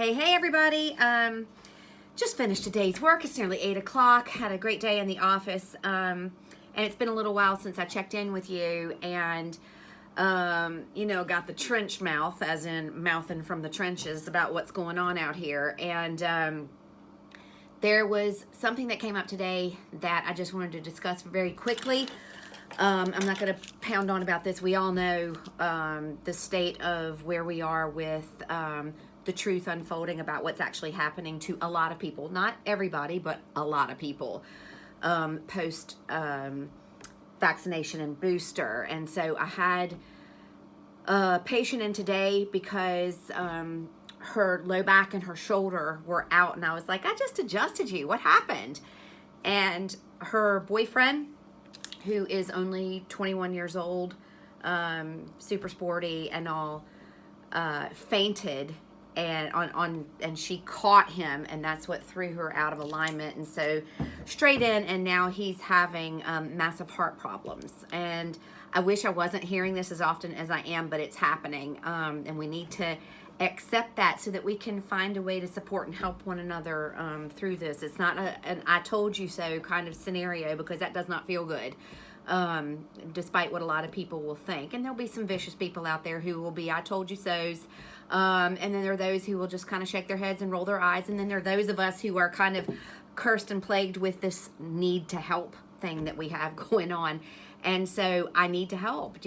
Hey everybody. Just finished today's work. It's nearly 8 o'clock. Had a great day in the office. And it's been a little while since I checked in with you and, got the trench mouth, as in mouthing from the trenches about what's going on out here. And there was something that came up today that I just wanted to discuss very quickly. I'm not going to pound on about this. We all know the state of where we are with the truth unfolding about what's actually happening to a lot of people. Not everybody, but a lot of people post vaccination and booster. And so I had a patient in today because her low back and her shoulder were out. And I was like, I just adjusted you. What happened? And her boyfriend, who is only 21 years old, super sporty and all, fainted and she caught him, and that's what threw her out of alignment. And so straight in, and now he's having massive heart problems. And I wish I wasn't hearing this as often as I am, but it's happening. And we need to accept that so that we can find a way to support and help one another through this. It's not an I told you so kind of scenario, because that does not feel good, despite what a lot of people will think. And there'll be some vicious people out there who will be I told you so's. And then there are those who will just kind of shake their heads and roll their eyes. And then there are those of us who are kind of cursed and plagued with this need to help thing that we have going on. And so I need to help,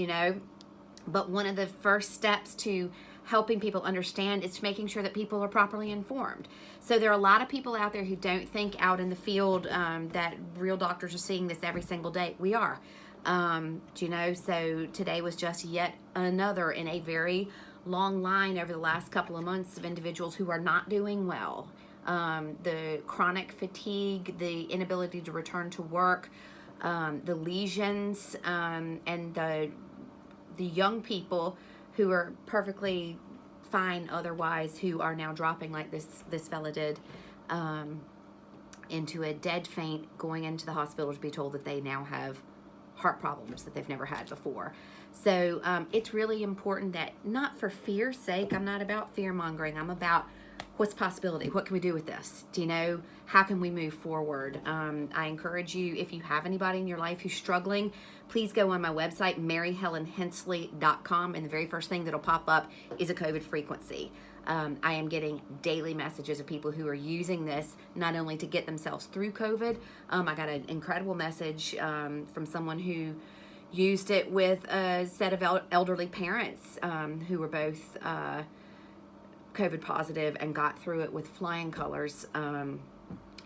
But one of the first steps to helping people understand is making sure that people are properly informed. So there are a lot of people out there who don't think out in the field that real doctors are seeing this every single day. We are. So today was just yet another in a very long line over the last couple of months of individuals who are not doing well. The chronic fatigue, the inability to return to work, the lesions, and the young people who are perfectly fine otherwise, who are now dropping like this fella did, into a dead faint, going into the hospital to be told that they now have heart problems that they've never had before. So it's really important that, not for fear's sake, I'm not about fear mongering, I'm about what's possibility, what can we do with this? How can we move forward? I encourage you, if you have anybody in your life who's struggling, please go on my website, maryhelenhensley.com, and the very first thing that'll pop up is a COVID frequency. I am getting daily messages of people who are using this not only to get themselves through COVID. I got an incredible message from someone who used it with a set of elderly parents who were both COVID positive and got through it with flying colors,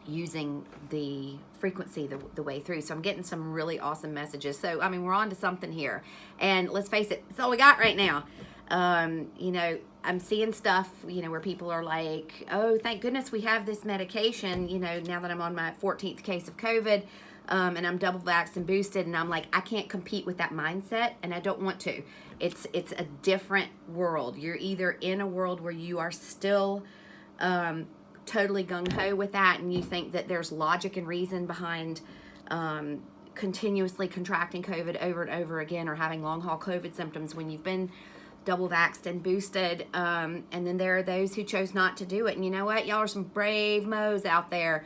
using the frequency the way through. So I'm getting some really awesome messages. So, we're on to something here. And let's face it, it's all we got right now. I'm seeing stuff, where people are like, oh, thank goodness we have this medication, now that I'm on my 14th case of COVID, and I'm double vaxxed and boosted, and I'm like, I can't compete with that mindset, and I don't want to. It's a different world. You're either in a world where you are still totally gung-ho with that, and you think that there's logic and reason behind continuously contracting COVID over and over again, or having long-haul COVID symptoms when you've been double vaxxed and boosted, and then there are those who chose not to do it. And you know what? Y'all are some brave moes out there,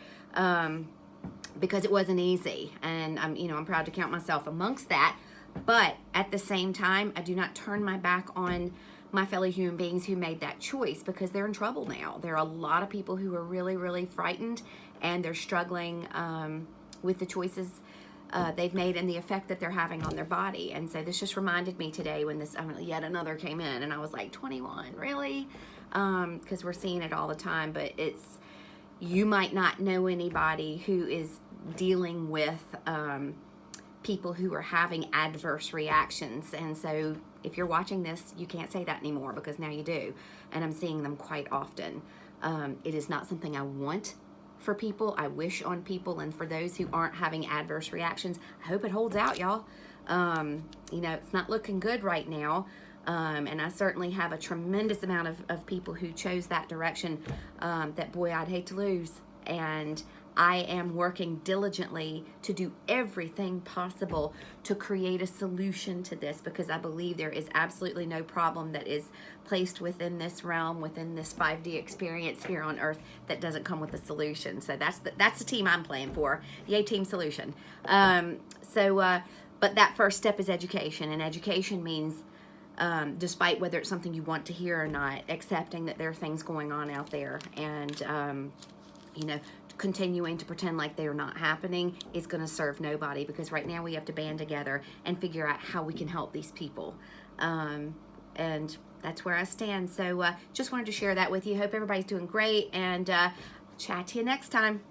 because it wasn't easy, and I'm proud to count myself amongst that. But at the same time, I do not turn my back on my fellow human beings who made that choice, because they're in trouble now. There are a lot of people who are really, really frightened, and they're struggling with the choices they've made and the effect that they're having on their body. And so this just reminded me today when this yet another came in, and I was like, 21, really? Because we're seeing it all the time. But you might not know anybody who is dealing with people who are having adverse reactions. And so if you're watching this, you can't say that anymore, because now you do. And I'm seeing them quite often. It is not something I want for people. I wish on people. And for those who aren't having adverse reactions, I hope it holds out, y'all. It's not looking good right now. And I certainly have a tremendous amount of people who chose that direction that, boy, I'd hate to lose. And I am working diligently to do everything possible to create a solution to this, because I believe there is absolutely no problem that is placed within this realm, within this 5D experience here on Earth, that doesn't come with a solution. So that's the team I'm playing for, the A-Team Solution. But that first step is education, and education means, despite whether it's something you want to hear or not, accepting that there are things going on out there, and continuing to pretend like they're not happening is going to serve nobody, because right now we have to band together and figure out how we can help these people. And that's where I stand. So just wanted to share that with you. Hope everybody's doing great, and chat to you next time.